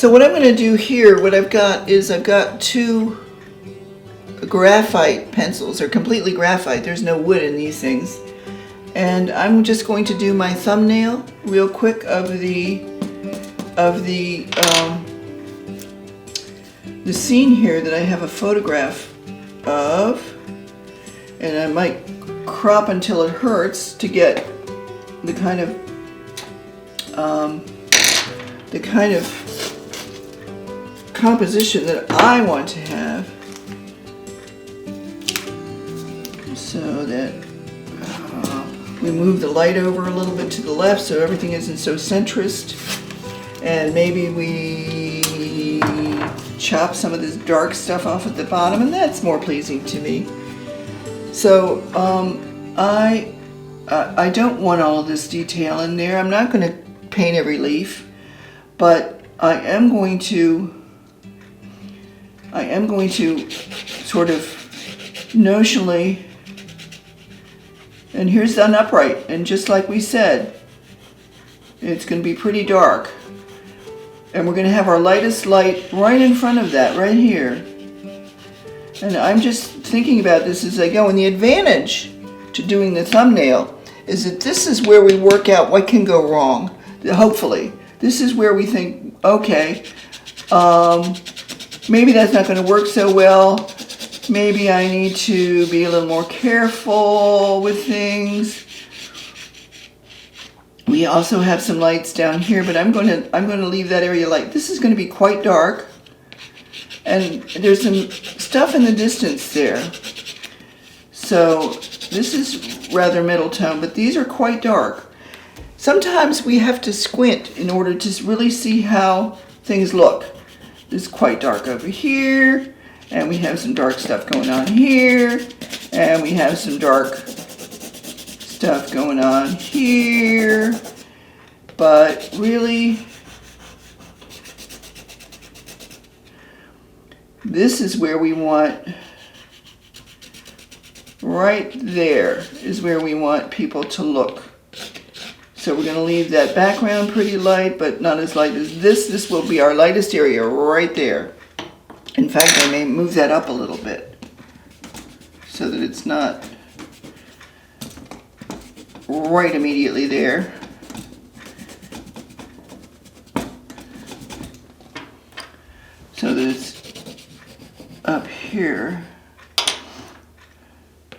So what I'm going to do here, what I've got is I've got two graphite pencils. They're completely graphite. There's no wood in these things. And I'm just going to do my thumbnail real quick of the scene here that I have a photograph of. And I might crop until it hurts to get the kind of composition that I want to have, so that we move the light over a little bit to the left so everything isn't so centrist, and maybe we chop some of this dark stuff off at the bottom, and that's more pleasing to me. So I don't want all of this detail in there. I'm not going to paint every leaf, but I am going to sort of notionally, and here's an upright, and just like we said, it's going to be pretty dark, and we're going to have our lightest light right in front of that, right here. And I'm just thinking about this as I go, and the advantage to doing the thumbnail is that this is where we work out what can go wrong. Hopefully, this is where we think, okay, maybe that's not going to work so well. Maybe I need to be a little more careful with things. We also have some lights down here, but I'm going to leave that area light. This is going to be quite dark, and there's some stuff in the distance there. So this is rather middle tone, but these are quite dark. Sometimes we have to squint in order to really see how things look. It's quite dark over here, and we have some dark stuff going on here, and we have some dark stuff going on here, but really, this is where we want, right there is where we want people to look. So we're going to leave that background pretty light, but not as light as this. This will be our lightest area right there. In fact, I may move that up a little bit so that it's not right immediately there. So that it's up here.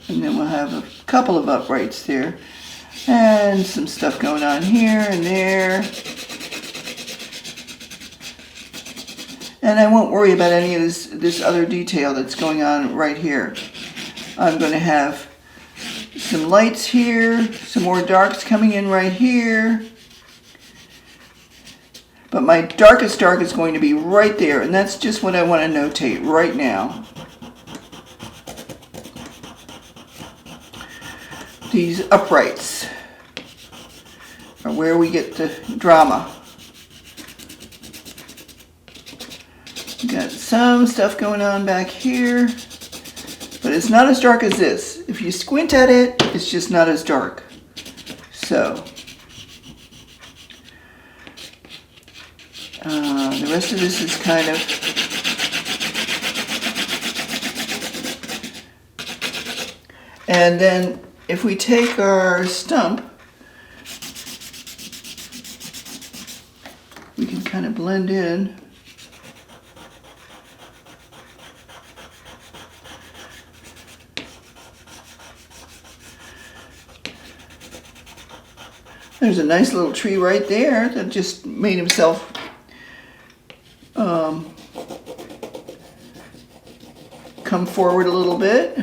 And then we'll have a couple of uprights there. And some stuff going on here and there. And I won't worry about any of this other detail that's going on right here. I'm going to have some lights here, some more darks coming in right here. But my darkest dark is going to be right there, and that's just what I want to notate right now. These uprights are where we get the drama. Got some stuff going on back here, but it's not as dark as this. If you squint at it, it's just not as dark. So, the rest of this is kind of and then if we take our stump, we can kind of blend in. There's a nice little tree right there that just made himself come forward a little bit.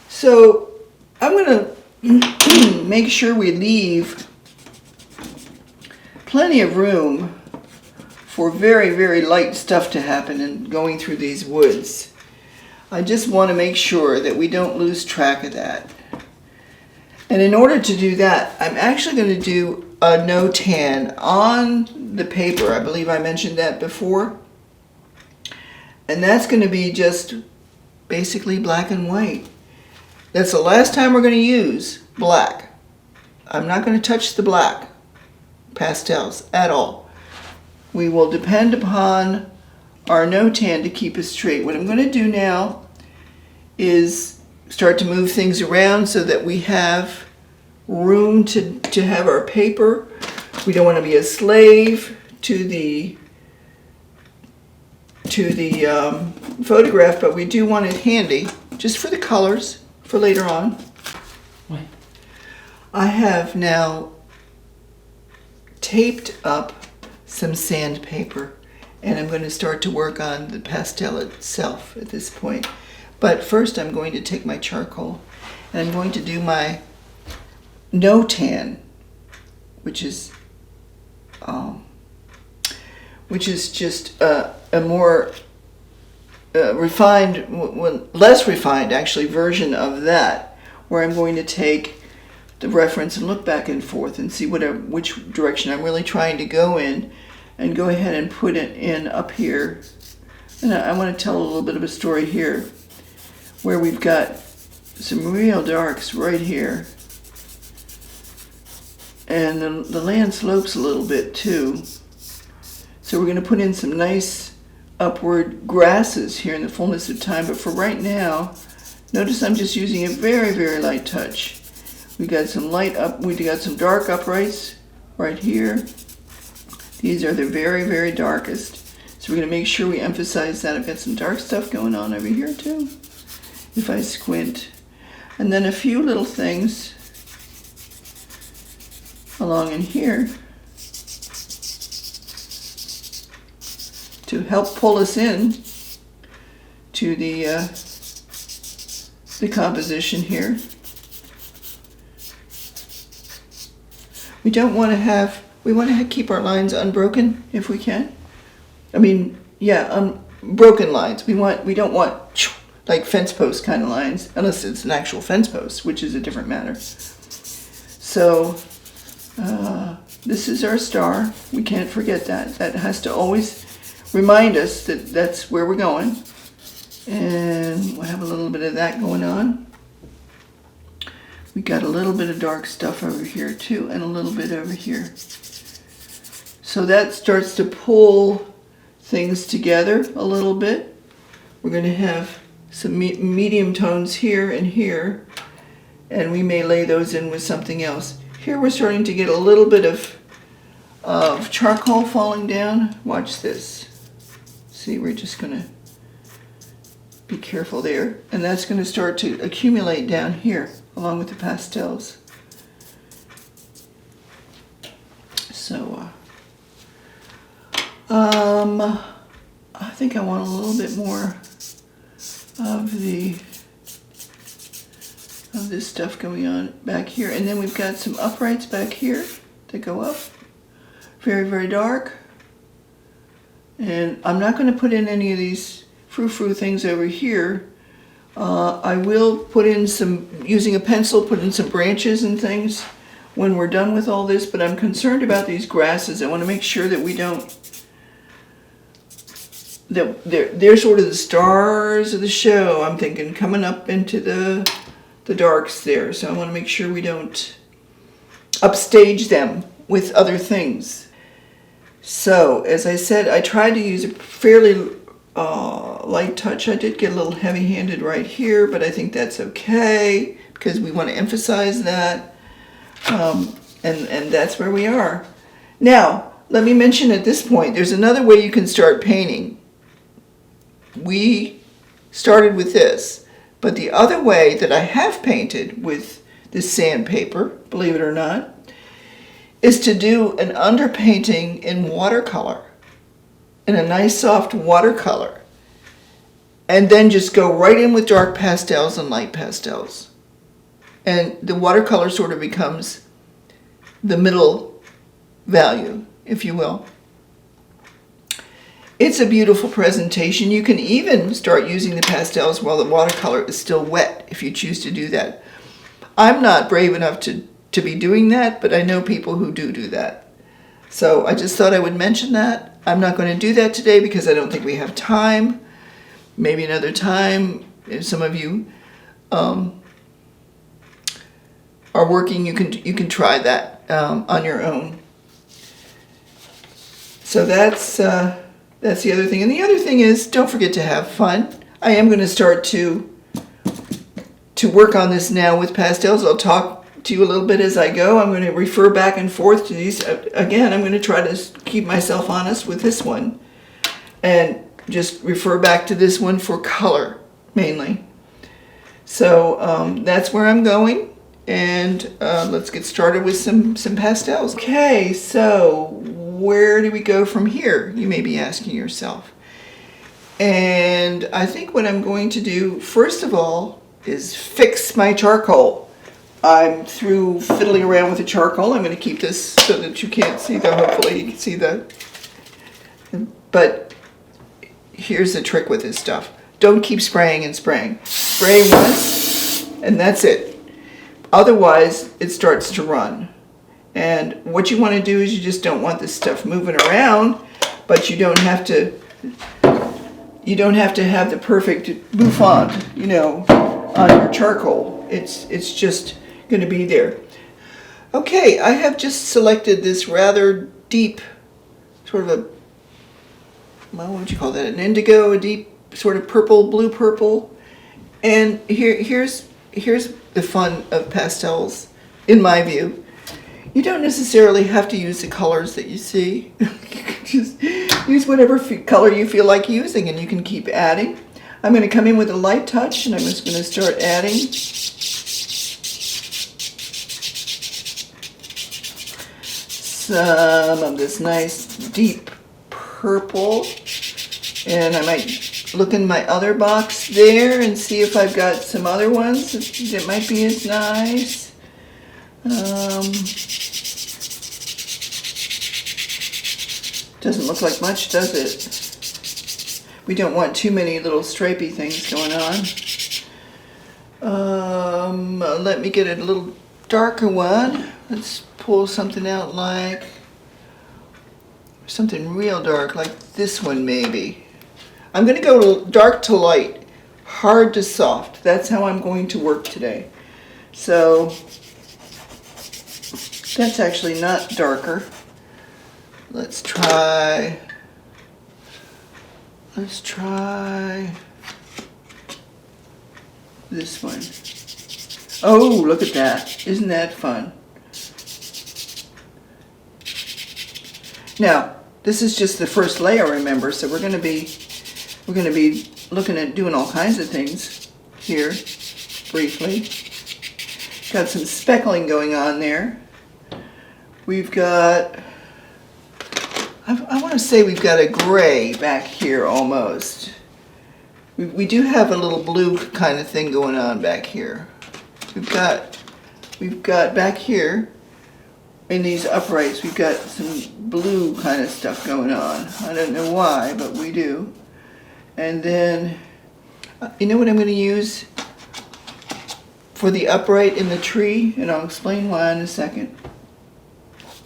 So I'm going to make sure we leave plenty of room for very, very light stuff to happen in going through these woods. I just want to make sure that we don't lose track of that. And in order to do that, I'm actually going to do a no tan on the paper. I believe I mentioned that before. And that's going to be just basically black and white. That's the last time we're going to use black. I'm not going to touch the black pastels at all. we will depend upon our no-tan to keep us straight. What I'm going to do now is start to move things around so that we have room to have our paper. We don't want to be a slave to the photograph, but we do want it handy just for the colors for later on. What? I have now taped up some sandpaper, and I'm going to start to work on the pastel itself at this point. But first I'm going to take my charcoal and I'm going to do my no tan, which is just a more refined, less refined actually, version of that, where I'm going to take the reference and look back and forth and see which direction I'm really trying to go in, and go ahead and put it in up here. And I want to tell a little bit of a story here, where we've got some real darks right here. And the land slopes a little bit too. So we're going to put in some nice upward grasses here in the fullness of time. But for right now, notice I'm just using a very, very light touch. We got some we got some dark uprights right here. These are the very, very darkest. So we're going to make sure we emphasize that. I've got some dark stuff going on over here too, if I squint. And then a few little things along in here to help pull us in to the composition here. We want to keep our lines unbroken if we can. I mean, yeah, broken lines. We don't want like fence post kind of lines, unless it's an actual fence post, which is a different matter. So this is our star. We can't forget that. That has to always remind us that that's where we're going. And we'll have a little bit of that going on. We got a little bit of dark stuff over here too, and a little bit over here. So that starts to pull things together a little bit. We're going to have some medium tones here and here, and we may lay those in with something else. Here we're starting to get a little bit of charcoal falling down. Watch this. See, we're just going to be careful there. And that's going to start to accumulate down here along with the pastels. So I think I want a little bit more of this stuff going on back here. And then we've got some uprights back here that go up. Very, very dark. And I'm not going to put in any of these frou-frou things over here. I will put in using a pencil, put in some branches and things when we're done with all this, but I'm concerned about these grasses. I want to make sure that we don't, that they're sort of the stars of the show, I'm thinking, coming up into the darks there. So I want to make sure we don't upstage them with other things. So, as I said, I tried to use a fairly light touch. I did get a little heavy-handed right here, but I think that's okay because we want to emphasize that. And that's where we are. Now, let me mention at this point, there's another way you can start painting. We started with this, but the other way that I have painted with this sandpaper, believe it or not, is to do an underpainting in watercolor, in a nice soft watercolor, and then just go right in with dark pastels and light pastels. And the watercolor sort of becomes the middle value, if you will. It's a beautiful presentation. You can even start using the pastels while the watercolor is still wet, if you choose to do that. I'm not brave enough to be doing that, but I know people who do that. So I just thought I would mention that. I'm not going to do that today because I don't think we have time. Maybe another time, if some of you are working, you can try that on your own. So that's the other thing. And the other thing is, don't forget to have fun. I am going to start to work on this now with pastels. I'll talk to you a little bit as I go. I'm going to refer back and forth to these. Again, I'm going to try to keep myself honest with this one and just refer back to this one for color mainly. So that's where I'm going, and let's get started with some pastels. Okay, so where do we go from here? You may be asking yourself. And I think what I'm going to do first of all is fix my charcoal. I'm through fiddling around with the charcoal. I'm going to keep this so that you can't see hopefully you can see but here's the trick with this stuff. Don't keep spraying and spraying. Spray once and that's it. Otherwise it starts to run. And what you want to do is you just don't want this stuff moving around, but you don't have to have the perfect bouffant, on your charcoal. It's just going to be there. Okay, I have just selected this rather deep, sort of what would you call that? An indigo, a deep sort of purple, blue purple. And here's the fun of pastels, in my view. You don't necessarily have to use the colors that you see. You can just use whatever color you feel like using, and you can keep adding. I'm going to come in with a light touch, and I'm just going to start adding some of this nice deep purple. And I might look in my other box there and see if I've got some other ones that might be as nice. Doesn't look like much, does it? We don't want too many little stripy things going on. Let me get a little darker one. Let's pull something out like something real dark, like this one maybe. I'm going to go dark to light, hard to soft. That's how I'm going to work today. So that's actually not darker. Let's try this one. Oh, look at that. Isn't that fun? Now, this is just the first layer, remember, so we're going to be looking at doing all kinds of things here briefly. Got some speckling going on there. We've got, I want to say we've got a gray back here almost. We do have a little blue kind of thing going on back here. We've got back here in these uprights, we've got some blue kind of stuff going on. I don't know why, but we do. And then, you know what I'm going to use for the upright in the tree? And I'll explain why in a second.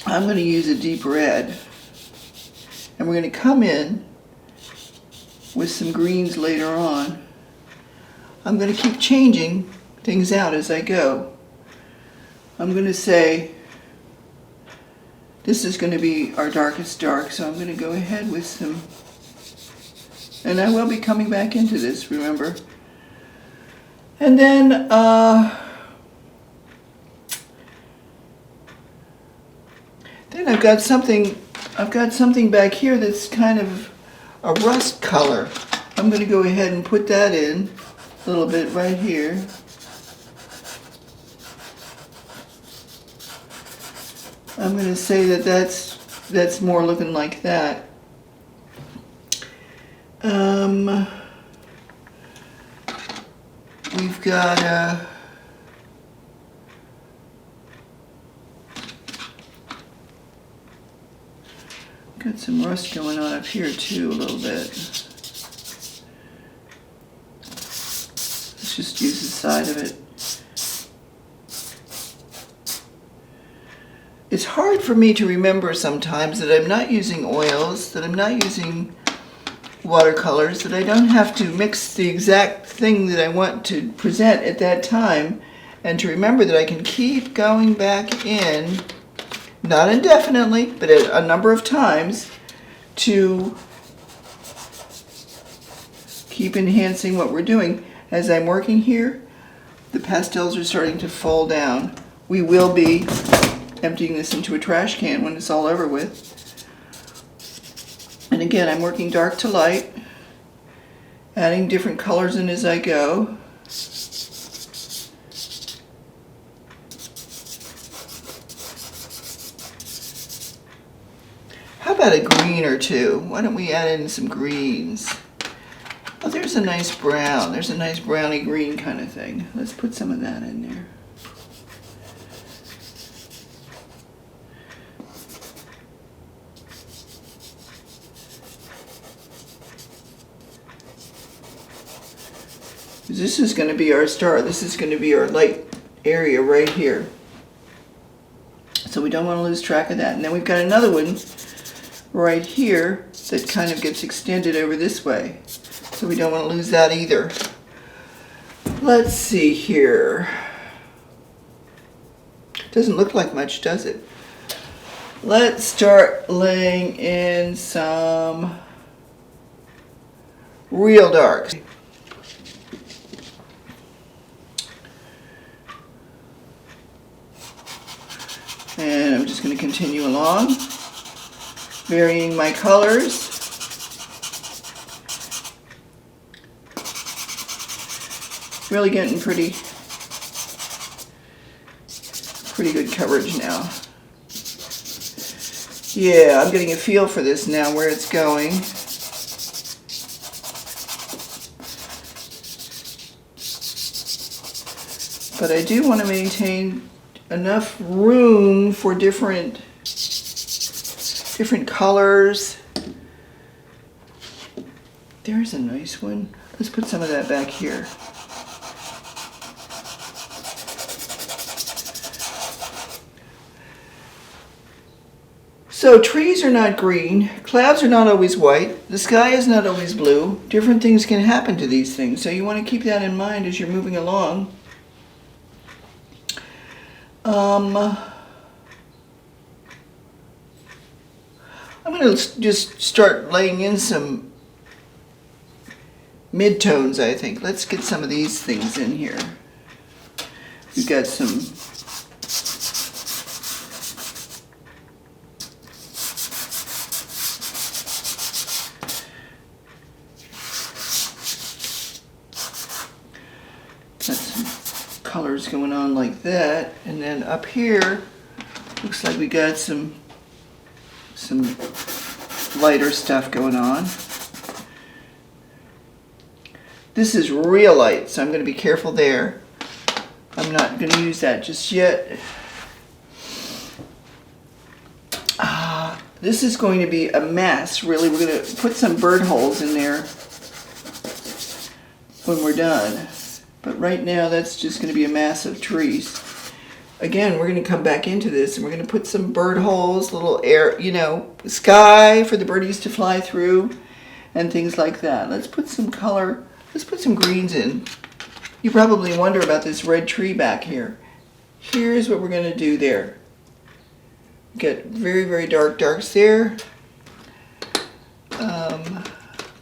I'm going to use a deep red. And we're going to come in with some greens later on. I'm going to keep changing things out as I go. I'm going to say, this is going to be our darkest dark, so I'm going to go ahead with some, and I will be coming back into this, remember. And then, I've got something back here that's kind of a rust color. I'm going to go ahead and put that in a little bit right here. I'm going to say that's more looking like that. We've got some rust going on up here too a little bit. Let's just use the side of it. It's hard for me to remember sometimes that I'm not using oils, that I'm not using watercolors, that I don't have to mix the exact thing that I want to present at that time, and to remember that I can keep going back in, not indefinitely, but a number of times, to keep enhancing what we're doing. As I'm working here, the pastels are starting to fall down. We will be emptying this into a trash can when it's all over with. And again, I'm working dark to light, adding different colors in as I go. How about a green or two? Why don't we add in some greens? Oh, there's a nice brown. There's a nice browny green kind of thing. Let's put some of that in there. This is going to be our star. This is going to be our light area right here. So we don't want to lose track of that. And then we've got another one right here that kind of gets extended over this way. So we don't want to lose that either. Let's see here. Doesn't look like much, does it? Let's start laying in some real darks. And I'm just going to continue along, varying my colors. Really getting pretty good coverage now. Yeah, I'm getting a feel for this now, where it's going. But I do want to maintain enough room for different colors. There's a nice one. Let's put some of that back here. So trees are not green, clouds are not always white, the sky is not always blue. Different things can happen to these things, so you want to keep that in mind as you're moving along. I'm going to just start laying in some midtones, I think. Let's get some of these things in here. We've got some colors going on like that, and then up here looks like we got some lighter stuff going on. This is real light, so I'm going to be careful there. I'm not going to use that just yet. This is going to be a mess, really. We're going to put some bird holes in there when we're done. But right now, that's just going to be a mass of trees. Again, we're going to come back into this, and we're going to put some bird holes, little air, sky for the birdies to fly through, and things like that. Let's put some color, let's put some greens in. You probably wonder about this red tree back here. Here's what we're going to do there. Get very, very dark darks there.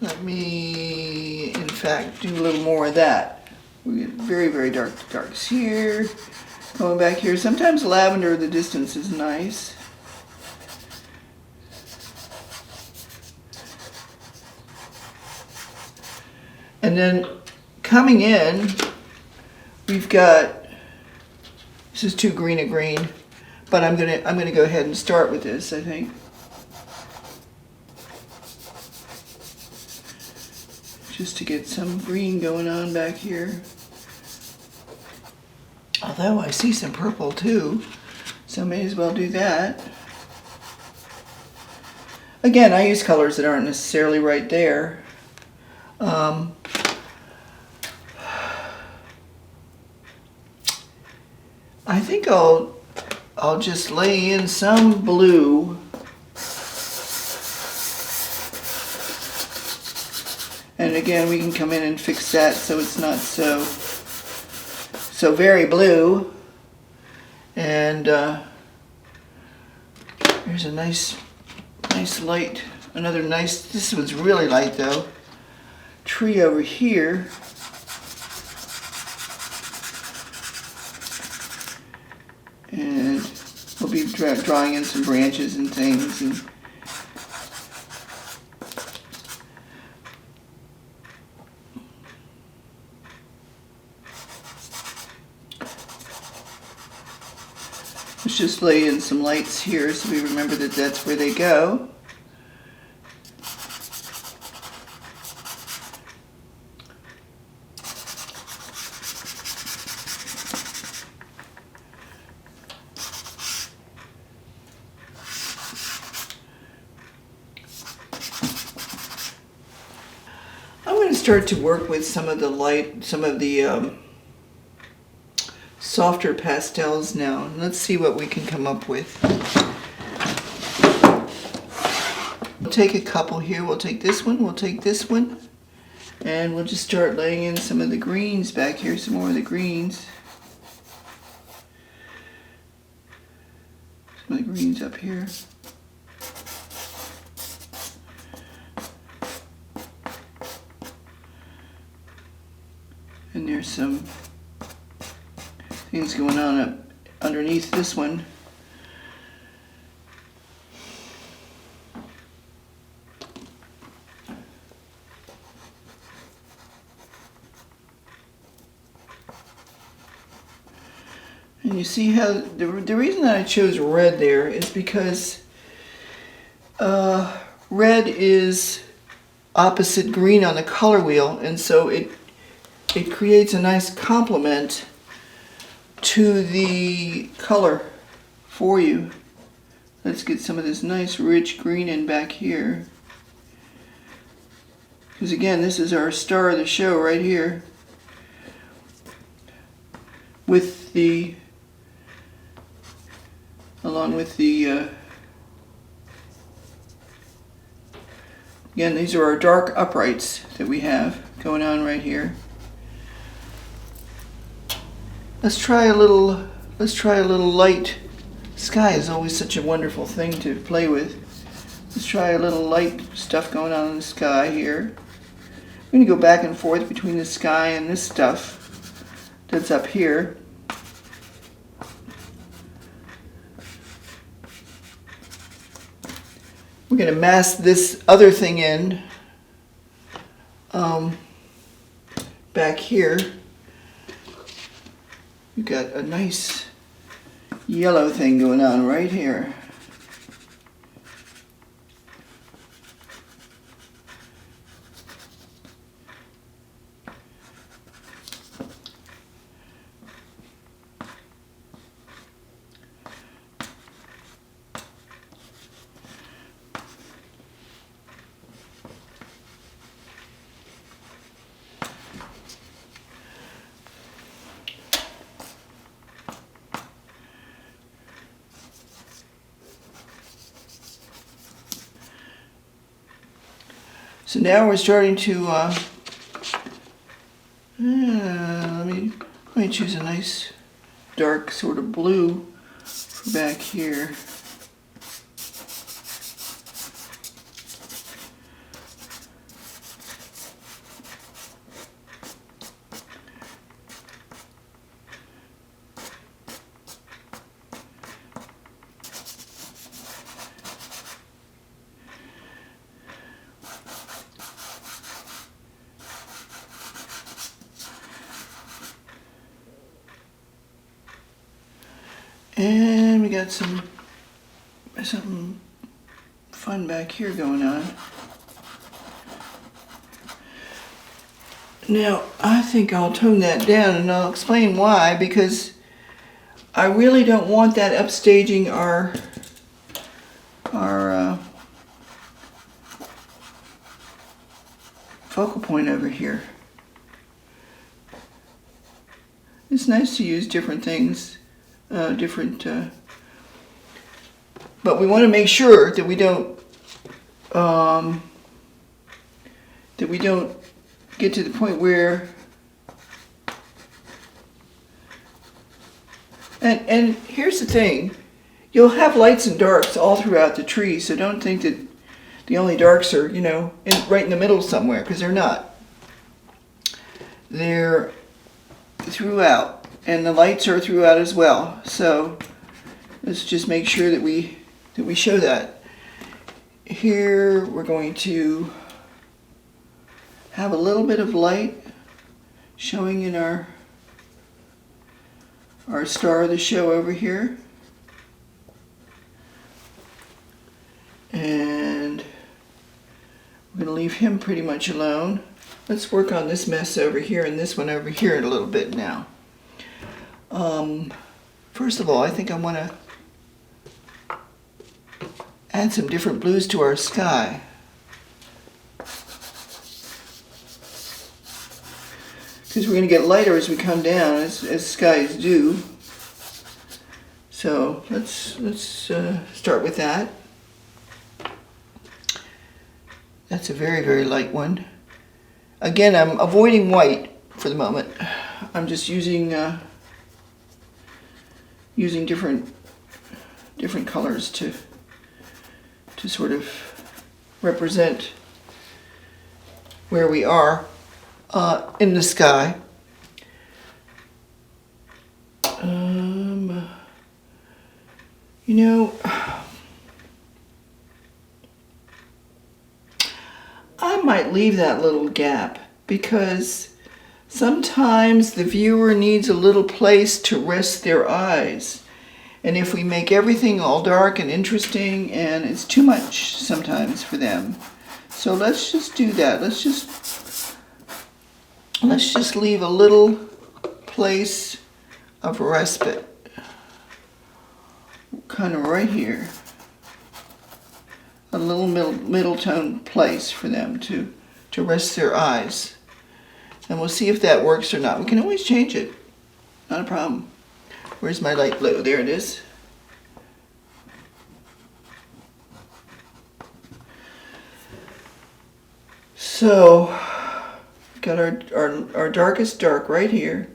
Let me, in fact, do a little more of that. We get very, very dark darks here. Going back here. Sometimes lavender in the distance is nice. And then coming in, we've got, this is too green a green, but I'm gonna go ahead and start with this, I think. Just to get some green going on back here. Although I see some purple too, so may as well do that. Again, I use colors that aren't necessarily right there. I think I'll just lay in some blue. And again, we can come in and fix that so it's not so very blue. And there's a nice light another nice, this one's really light though, tree over here. And we'll be drawing in some branches and things. And let's just lay in some lights here so we remember that that's where they go. I'm going to start to work with some of the softer pastels now. Let's see what we can come up with. We'll take a couple here. We'll take this one, we'll take this one, and we'll just start laying in some of the greens back here, some more of the greens. Some of the greens up here. And there's some things going on up underneath this one. And you see how the reason that I chose red there is because red is opposite green on the color wheel, and so it creates a nice complement to the color for you. Let's get some of this nice rich green in back here. Because again, this is our star of the show right here. With the, along with the, again, these are our dark uprights that we have going on right here. Let's try a little light. Sky is always such a wonderful thing to play with. Let's try a little light stuff going on in the sky here. I'm going to go back and forth between the sky and this stuff that's up here. We're going to mask this other thing in back here. We've got a nice yellow thing going on right here. So now we're starting to, let me choose a nice dark sort of blue for back here. And we got something fun back here going on. Now, I think I'll tone that down, and I'll explain why, because I really don't want that upstaging our focal point over here. It's nice to use different things. But we want to make sure that we don't get to the point where, and here's the thing, you'll have lights and darks all throughout the tree, so don't think that the only darks are, right in the middle somewhere, because they're not. They're throughout, and the lights are throughout as well. So let's just make sure that we show that. Here we're going to have a little bit of light showing in our star of the show over here. And we're going to leave him pretty much alone. Let's work on this mess over here and this one over here a little bit now. First of all, I think I want to add some different blues to our sky. Because we're going to get lighter as we come down, as skies do. So let's start with that. That's a very, very light one. Again, I'm avoiding white for the moment. I'm just using different colors to sort of represent where we are in the sky. I might leave that little gap because sometimes the viewer needs a little place to rest their eyes. And if we make everything all dark and interesting, and it's too much sometimes for them. So let's just do that. Let's just leave a little place of respite. Kind of right here. A little middle tone place for them to rest their eyes. And we'll see if that works or not. We can always change it. Not a problem. Where's my light blue? There it is. So, got our darkest dark right here.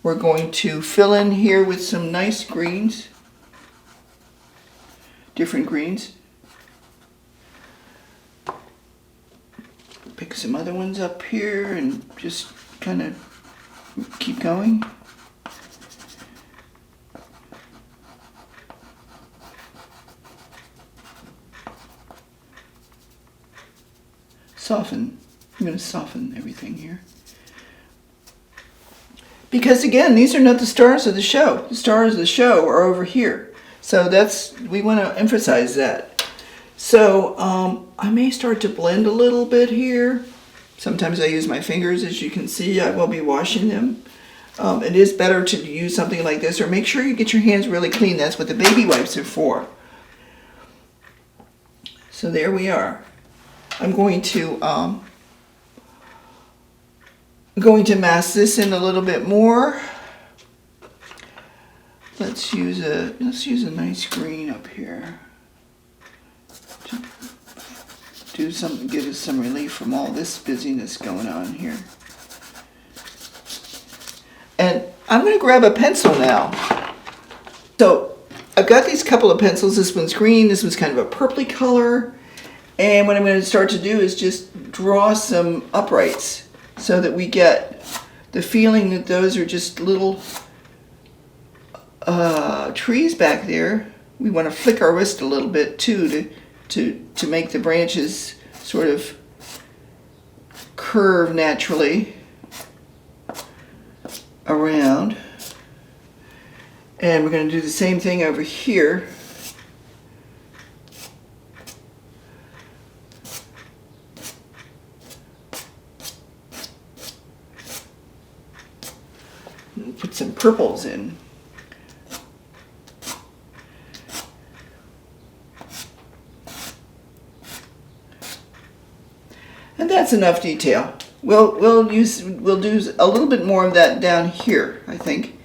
We're going to fill in here with some nice greens. Different greens. Pick some other ones up here and just kind of keep going. Soften. I'm going to soften everything here. Because again, these are not the stars of the show. The stars of the show are over here. So we want to emphasize that. So I may start to blend a little bit here. Sometimes I use my fingers, as you can see. I will be washing them. It is better to use something like this, or make sure you get your hands really clean. That's what the baby wipes are for. So there we are. I'm going to mask this in a little bit more. Let's use a nice green up here. Get us some relief from all this busyness going on here. And I'm going to grab a pencil now. So I've got these couple of pencils. This one's green, this one's kind of a purpley color. And what I'm going to start to do is just draw some uprights so that we get the feeling that those are just little trees back there. We want to flick our wrist a little bit too to make the branches sort of curve naturally around. And we're going to do the same thing over here. Put some purples in. And that's enough detail. We'll do a little bit more of that down here, I think,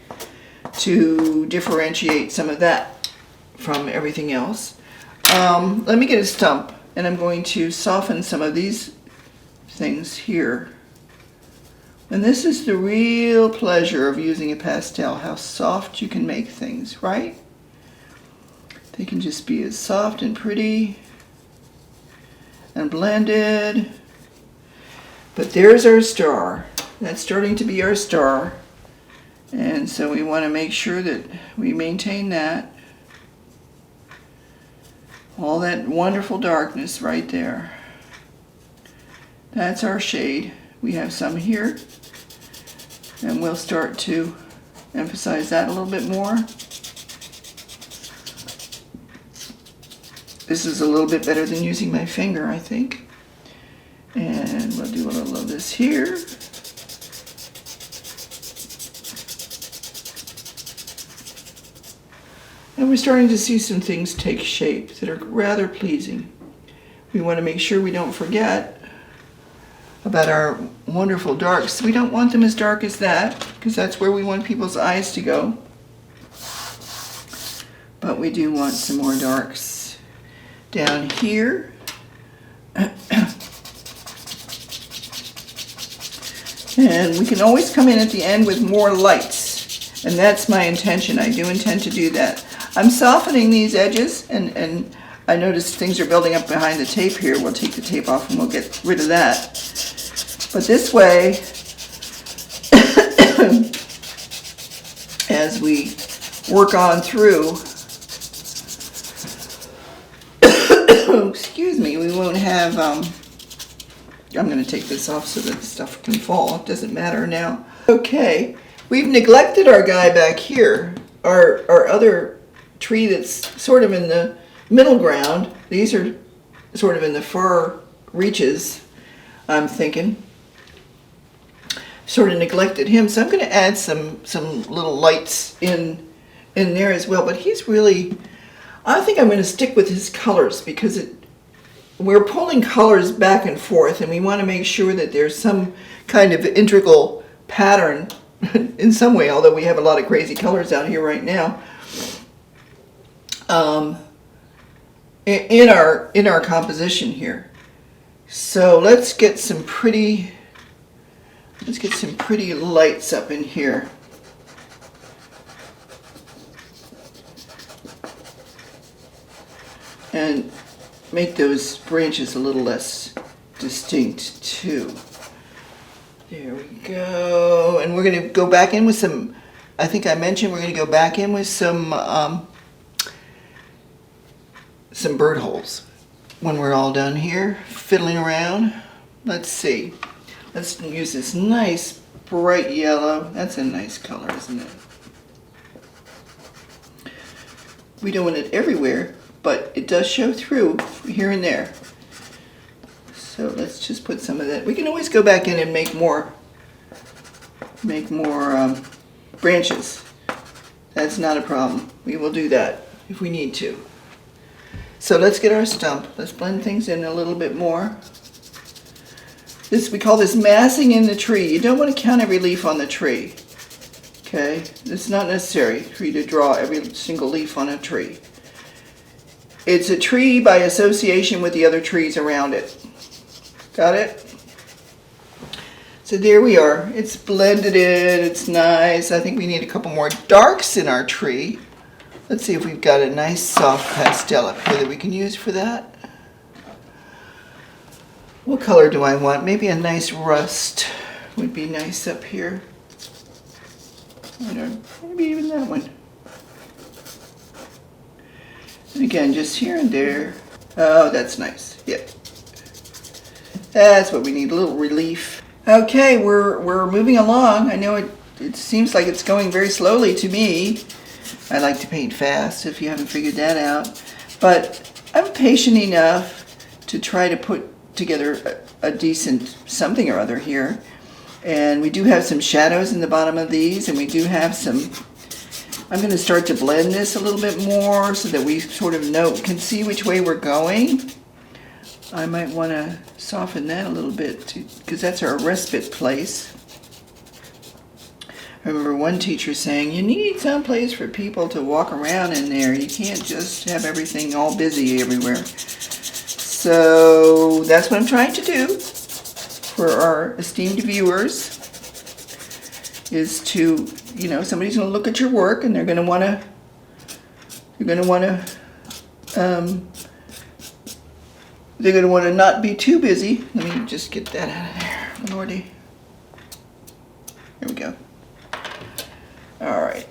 to differentiate some of that from everything else. Let me get a stump, and I'm going to soften some of these things here. And this is the real pleasure of using a pastel, how soft you can make things, right? They can just be as soft and pretty and blended. But there's our star. That's starting to be our star. And so we want to make sure that we maintain that. All that wonderful darkness right there. That's our shade. We have some here. And we'll start to emphasize that a little bit more. This is a little bit better than using my finger, I think. And we'll do a little of this here. And we're starting to see some things take shape that are rather pleasing. We want to make sure we don't forget about our wonderful darks. We don't want them as dark as that, because that's where we want people's eyes to go. But we do want some more darks down here. And we can always come in at the end with more lights. And that's my intention. I do intend to do that. I'm softening these edges, and I notice things are building up behind the tape here. We'll take the tape off and we'll get rid of that. But this way, as we work on through, excuse me, we won't have, I'm going to take this off so that the stuff can fall. It doesn't matter now. Okay, we've neglected our guy back here, our other tree that's sort of in the middle ground. These are sort of in the far reaches, I'm thinking. Sort of neglected him, so I'm going to add some little lights in there as well. But he's really, I think I'm going to stick with his colors, because we're pulling colors back and forth, and we want to make sure that there's some kind of integral pattern in some way, although we have a lot of crazy colors out here right now. In our composition here. So let's get some pretty lights up in here. And make those branches a little less distinct too. There we go. And we're going to go back in with some, I think I mentioned we're going to go back in with some bird holes when we're all done here fiddling around. Let's see. Let's use this nice bright yellow. That's a nice color, isn't it? We don't want it everywhere, but it does show through here and there. So let's just put some of that. We can always go back in and make more branches. That's not a problem. We will do that if we need to. So let's get our stump. Let's blend things in a little bit more. We call this massing in the tree. You don't want to count every leaf on the tree. Okay? It's not necessary for you to draw every single leaf on a tree. It's a tree by association with the other trees around it. Got it? So there we are. It's blended in. It's nice. I think we need a couple more darks in our tree. Let's see if we've got a nice soft pastel up here that we can use for that. What color do I want? Maybe a nice rust would be nice up here. Maybe even that one. And again, just here and there. Oh, that's nice. Yep. That's what we need, a little relief. Okay, we're moving along. I know it seems like it's going very slowly to me. I like to paint fast, if you haven't figured that out. But I'm patient enough to try to put together a decent something or other here. And we do have some shadows in the bottom of these, and we do have some. I'm going to start to blend this a little bit more so that we sort of can see which way we're going. I might want to soften that a little bit because that's our respite place. I remember one teacher saying, you need some place for people to walk around in there. You can't just have everything all busy everywhere. So that's what I'm trying to do for our esteemed viewers, is to, somebody's going to look at your work and they're going to want to, They're going to want to not be too busy. Let me just get that out of there, Lordy. Here we go. All right.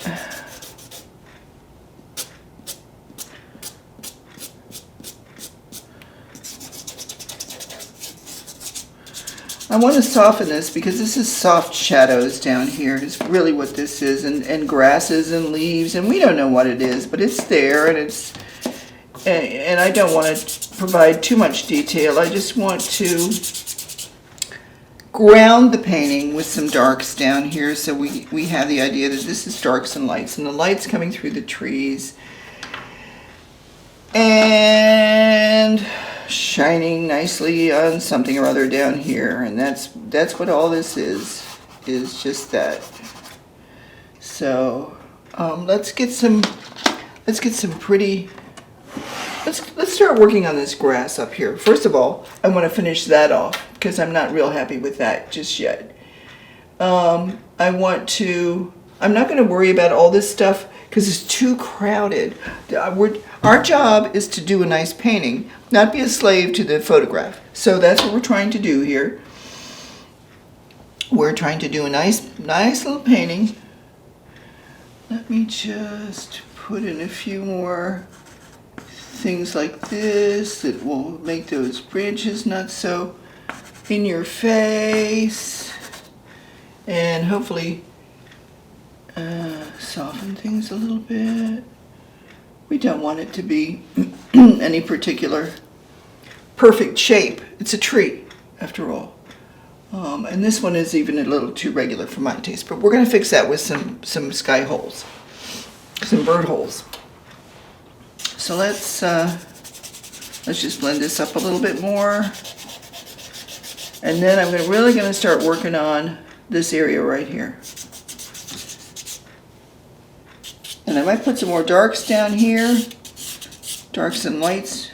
I want to soften this because this is soft shadows down here. It's really what this is, and grasses and leaves, and we don't know what it is, but it's there, and I don't want to provide too much detail. I just want to ground the painting with some darks down here, so we have the idea that this is darks and lights, and the lights coming through the trees and shining nicely on something or other down here, and that's what all this is just that. So let's start working on this grass up here. First of all, I want to finish that off because I'm not real happy with that just yet. I'm not going to worry about all this stuff because it's too crowded. Our job is to do a nice painting, not be a slave to the photograph. So that's what we're trying to do here. We're trying to do a nice little painting. Let me just put in a few more things like this that will make those branches not so in your face, and hopefully soften things a little bit. We don't want it to be any particular perfect shape. It's a tree, after all. And this one is even a little too regular for my taste, but we're going to fix that with some sky holes, some bird holes. So let's just blend this up a little bit more, and then I'm really going to start working on this area right here. And I might put some more darks down here, darks and lights,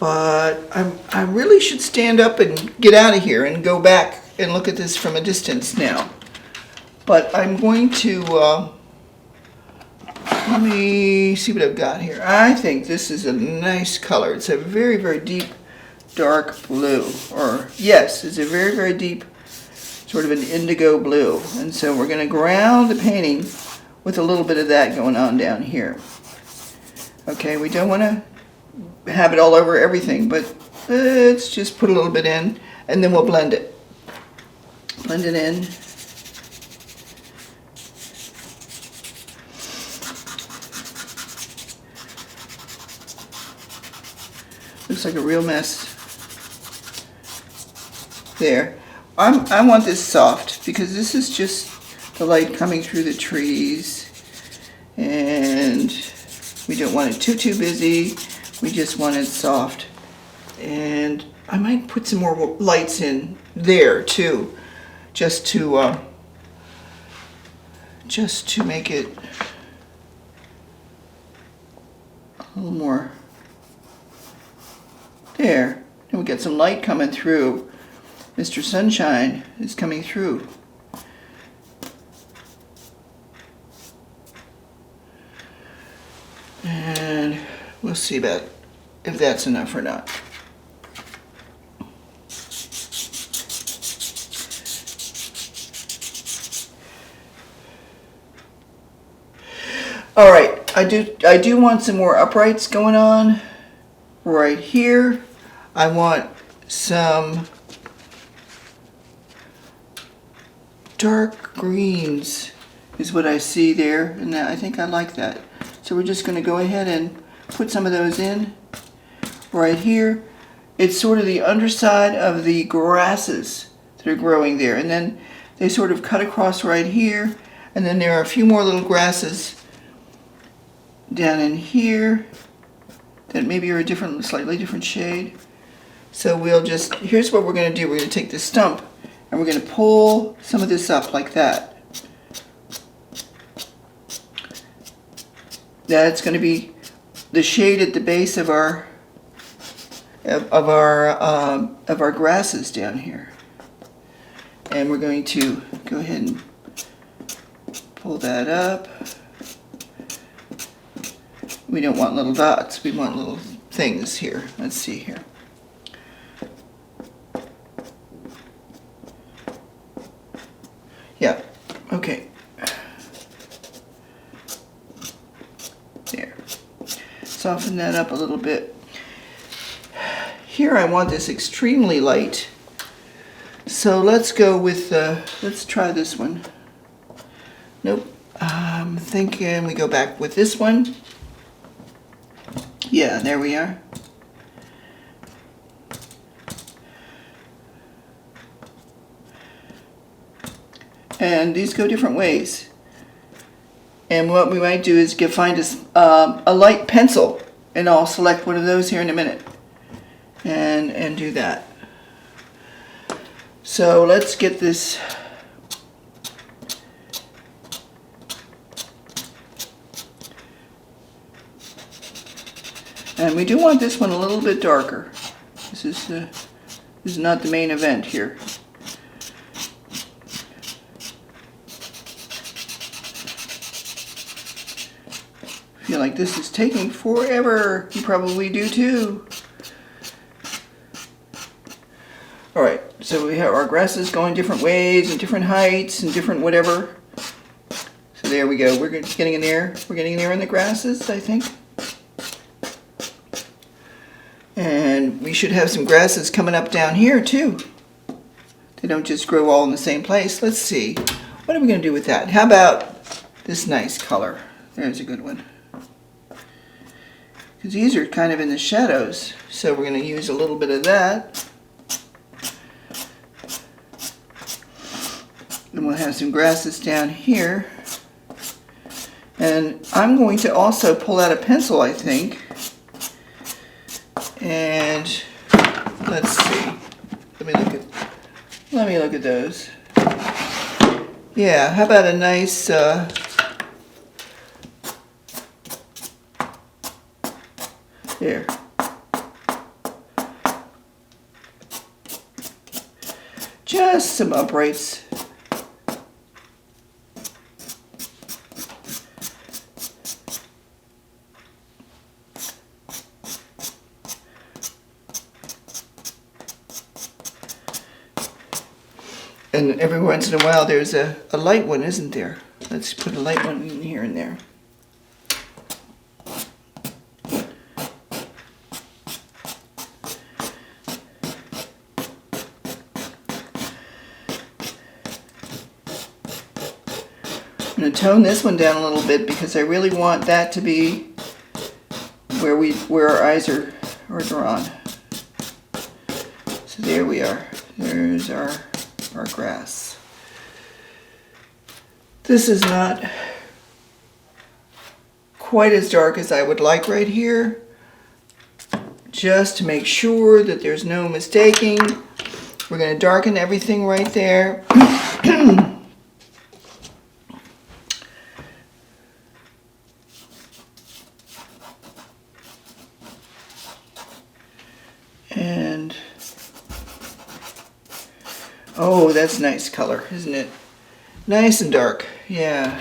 but I really should stand up and get out of here and go back and look at this from a distance now. But I'm going to, let me see what I've got here. I think this is a nice color. It's a very, very deep dark blue, or yes, it's a very, very deep sort of an indigo blue. And so we're going to ground the painting with a little bit of that going on down here. Okay, we don't want to have it all over everything, but let's just put a little bit in, and then we'll blend it. Blend it in. Looks like a real mess. There. I want this soft because this is just the light coming through the trees, and we don't want it too busy. We just want it soft. And I might put some more lights in there too, just to make it a little more. There. And we get some light coming through. Mr. Sunshine is coming through. And we'll see about if that's enough or not. All right, I do want some more uprights going on right here. I want some dark greens is what I see there, and I think I like that. So we're just going to go ahead and put some of those in right here. It's sort of the underside of the grasses that are growing there, and then they sort of cut across right here, and then there are a few more little grasses down in here that maybe are a slightly different shade. So here's what we're going to do. We're going to take the stump and we're going to pull some of this up like that. That's going to be the shade at the base of our grasses down here. And we're going to go ahead and pull that up. We don't want little dots, we want little things here. Let's see here. soften that up a little bit. Here I want this extremely light. So let's go with, let's try this one. Nope. I'm thinking we go back with this one. Yeah, there we are. And these go different ways. And what we might do is find a light pencil, and I'll select one of those here in a minute and do that. So let's get this. And we do want this one a little bit darker. This is not the main event here. I feel like this is taking forever. You probably do too. All right, so we have our grasses going different ways and different heights and different whatever. So there we go. We're getting in there. We're getting in there in the grasses, I think. And we should have some grasses coming up down here too. They don't just grow all in the same place. Let's see. What are we going to do with that? How about this nice color? There's a good one. Because these are kind of in the shadows. So we're going to use a little bit of that. And we'll have some grasses down here. And I'm going to also pull out a pencil, I think. And let's see. Let me look at those. Yeah, how about a nice there. Just some uprights. And every once in a while there's a light one, isn't there? Let's put a light one in here and there. I'm going to tone this one down a little bit because I really want that to be where our eyes are drawn. So there we are. There's our grass. This is not quite as dark as I would like right here. Just to make sure that there's no mistaking, we're going to darken everything right there. And oh, that's nice color, isn't it? Nice and dark, yeah.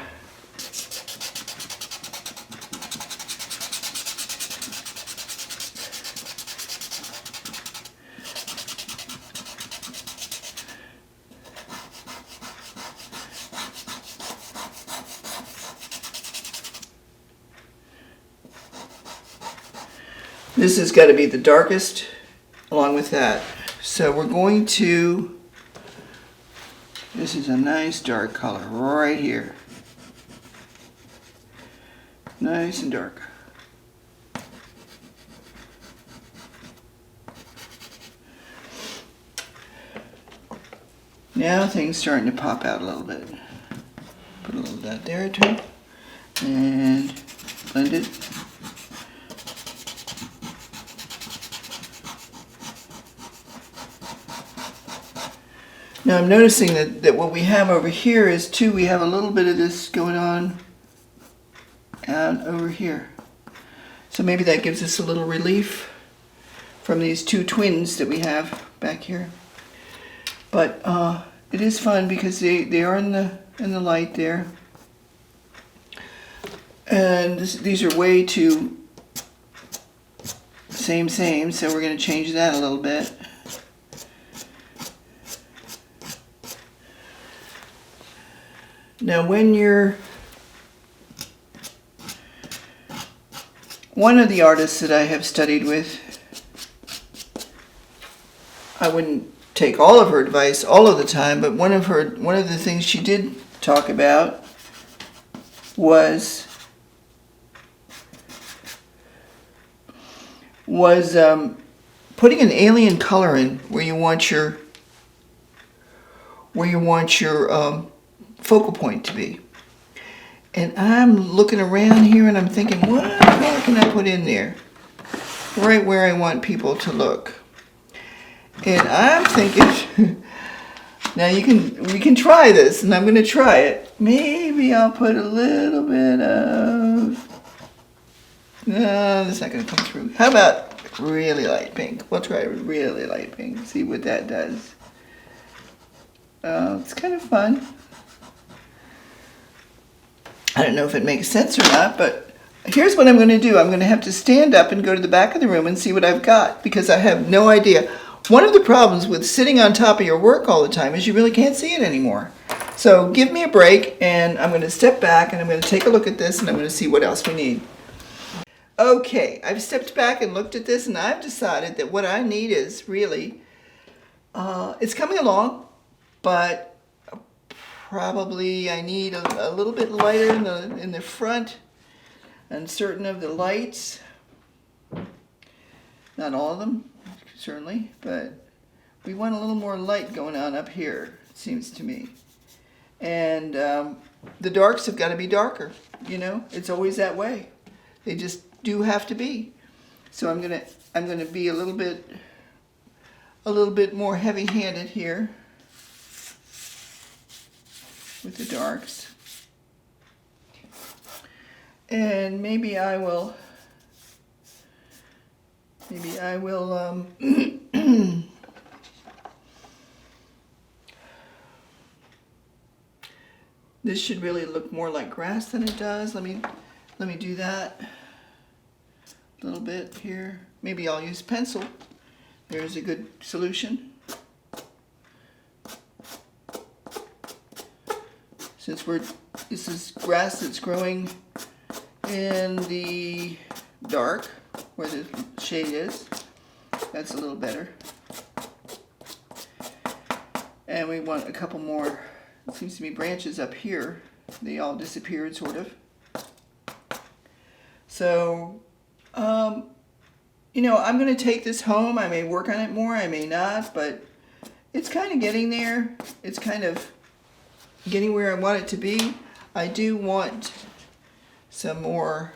This has got to be the darkest along with that. So we're going to, this is a nice dark color right here. Nice and dark. Now things starting to pop out a little bit. Put a little of that there too. And blend it. Now I'm noticing that what we have over here is too, we have a little bit of this going on out over here. So maybe that gives us a little relief from these two twins that we have back here. But it is fun because they are in the light there. And these are way too same, so we're going to change that a little bit. Now when you're one of the artists that I have studied with, I wouldn't take all of her advice all of the time, but one of the things she did talk about was putting an alien color in where you want your focal point to be. And I'm looking around here and I'm thinking, what color can I put in there? Right where I want people to look. And I'm thinking, now we can try this, and I'm going to try it. Maybe I'll put a little bit of, no, that's not going to come through. How about really light pink? We'll try really light pink, see what that does. It's kind of fun. I don't know if it makes sense or not, but here's what I'm going to do. I'm going to have to stand up and go to the back of the room and see what I've got, because I have no idea. One of the problems with sitting on top of your work all the time is you really can't see it anymore. So give me a break, and I'm going to step back and I'm going to take a look at this, and I'm going to see what else we need. Okay, I've stepped back and looked at this, and I've decided that what I need is really, it's coming along, but probably I need a little bit lighter in the front and certain of the lights. Not all of them, certainly, but we want a little more light going on up here, it seems to me. And the darks have got to be darker, you know, it's always that way. They just do have to be. So I'm gonna be a little bit more heavy-handed here with the darks. And maybe I will this should really look more like grass than it does. Let me do that a little bit here. Maybe I'll use pencil. There's a good solution. Since this is grass that's growing in the dark, where the shade is, that's a little better. And we want a couple more, it seems to be branches up here. They all disappeared, sort of. So, you know, I'm going to take this home. I may work on it more, I may not, but it's kind of getting there. It's kind of getting where I want it to be. I do want some more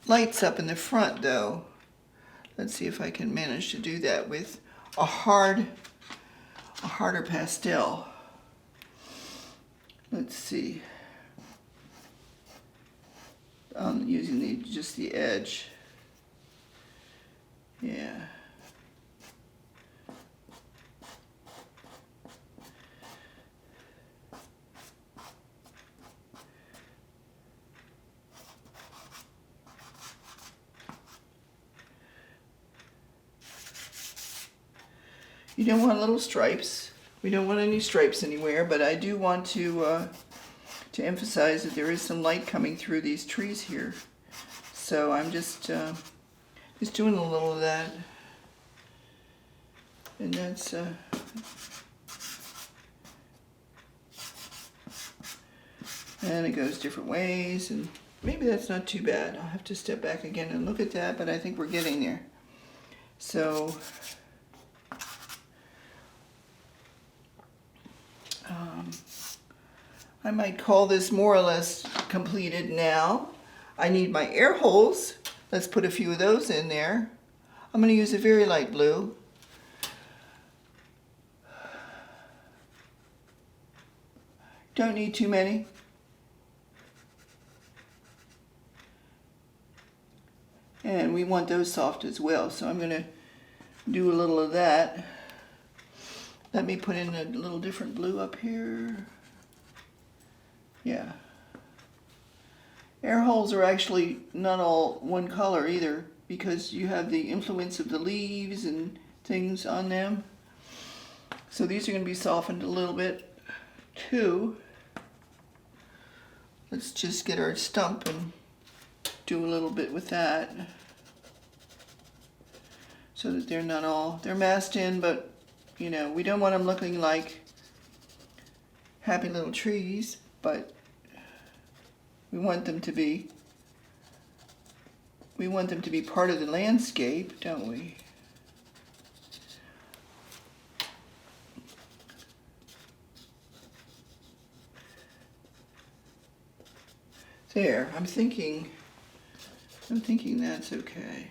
lights up in the front, though. Let's see if I can manage to do that with a harder pastel. Let's see. I'm using just the edge. Yeah. You don't want little stripes. We don't want any stripes anywhere, but I do want to emphasize that there is some light coming through these trees here. So I'm just doing a little of that. And that's and it goes different ways, and maybe that's not too bad. I'll have to step back again and look at that, but I think we're getting there. So I might call this more or less completed now. I need my air holes. Let's put a few of those in there. I'm going to use a very light blue. Don't need too many. And we want those soft as well, so I'm going to do a little of that. Let me put in a little different blue up here. Yeah. Air holes are actually not all one color either, because you have the influence of the leaves and things on them. So these are going to be softened a little bit too. Let's just get our stump and do a little bit with that, so that they're not all, they're massed in, but you know, we don't want them looking like happy little trees, but we want them to be part of the landscape, don't we? There, I'm thinking that's okay.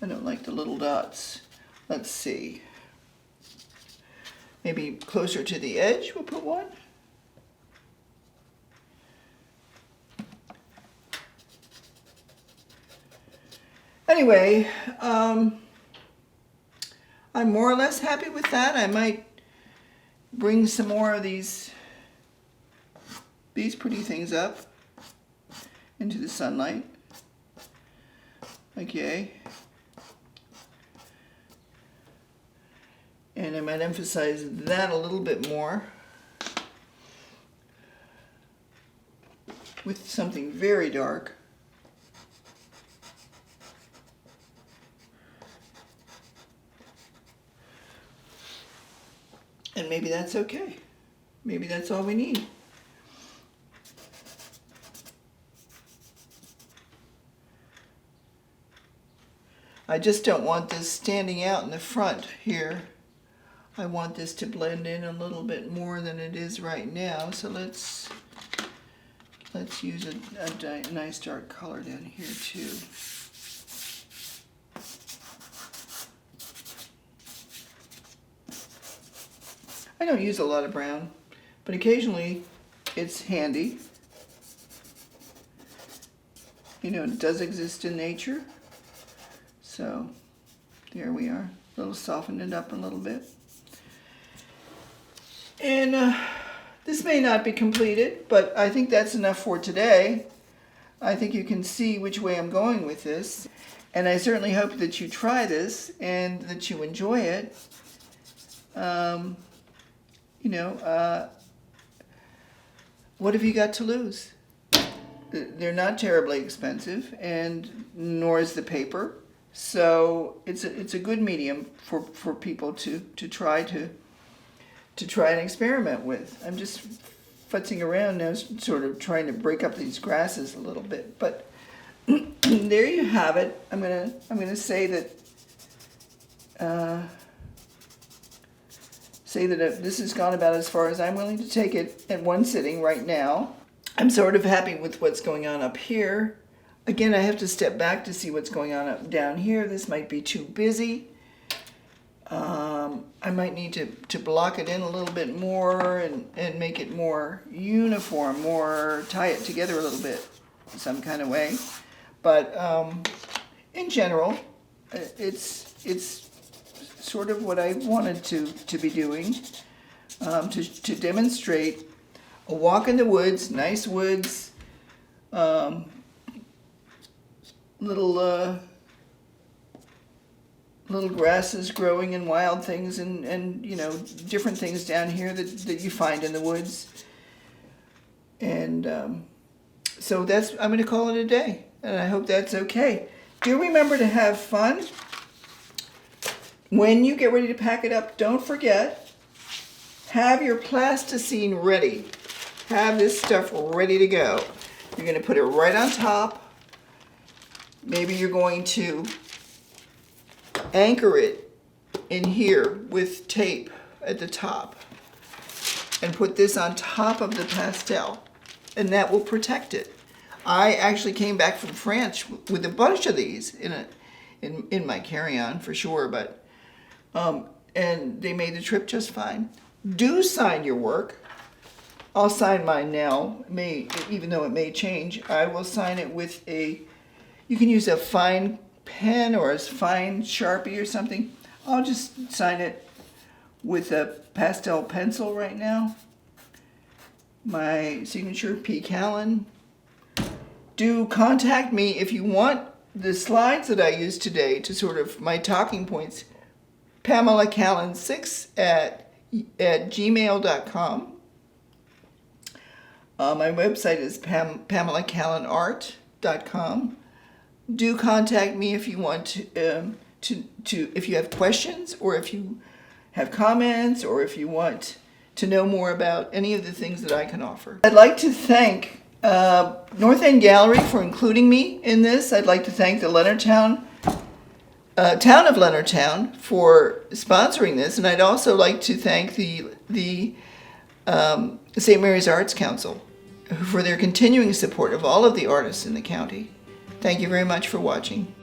I don't like the little dots. Let's see. Maybe closer to the edge we'll put one. Anyway, I'm more or less happy with that. I might bring some more of these pretty things up into the sunlight. Okay. And I might emphasize that a little bit more with something very dark. And maybe that's okay. Maybe that's all we need. I just don't want this standing out in the front here. I want this to blend in a little bit more than it is right now. So let's use a nice dark color down here too. I don't use a lot of brown, but occasionally it's handy. You know, it does exist in nature. So there we are. A little soften it up a little bit. And this may not be completed, but I think that's enough for today. I think you can see which way I'm going with this. And I certainly hope that you try this and that you enjoy it. What have you got to lose? They're not terribly expensive, and nor is the paper. So it's a good medium for people to try and experiment with. I'm just futzing around now, sort of trying to break up these grasses a little bit. But there you have it. I'm gonna say that this has gone about as far as I'm willing to take it at one sitting right now. I'm sort of happy with what's going on up here. Again, I have to step back to see what's going on up down here. This might be too busy. I might need to block it in a little bit more and make it more uniform, tie it together a little bit some kind of way. But in general, it's sort of what I wanted to be doing, to demonstrate a walk in the woods, nice woods, little grasses growing and wild things and you know, different things down here that you find in the woods. And so I'm going to call it a day, and I hope that's okay. Do remember to have fun. When you get ready to pack it up, don't forget, have your plasticine ready. Have this stuff ready to go. You're going to put it right on top. Maybe you're going to anchor it in here with tape at the top and put this on top of the pastel, and that will protect it. I actually came back from France with a bunch of these in my carry-on for sure, but and they made the trip just fine. Do sign your work. I'll sign mine now, even though it may change. I will sign it with you can use a fine pen or a fine Sharpie or something. I'll just sign it with a pastel pencil right now. My signature, P. Callen. Do contact me if you want the slides that I used today to sort of my talking points. Pamela Callen6 at gmail.com. My website is PamelaCallenArt.com. Do contact me if you want to if you have questions, or if you have comments, or if you want to know more about any of the things that I can offer. I'd like to thank North End Gallery for including me in this. I'd like to thank the town of Leonardtown for sponsoring this, and I'd also like to thank the St. Mary's Arts Council for their continuing support of all of the artists in the county. Thank you very much for watching.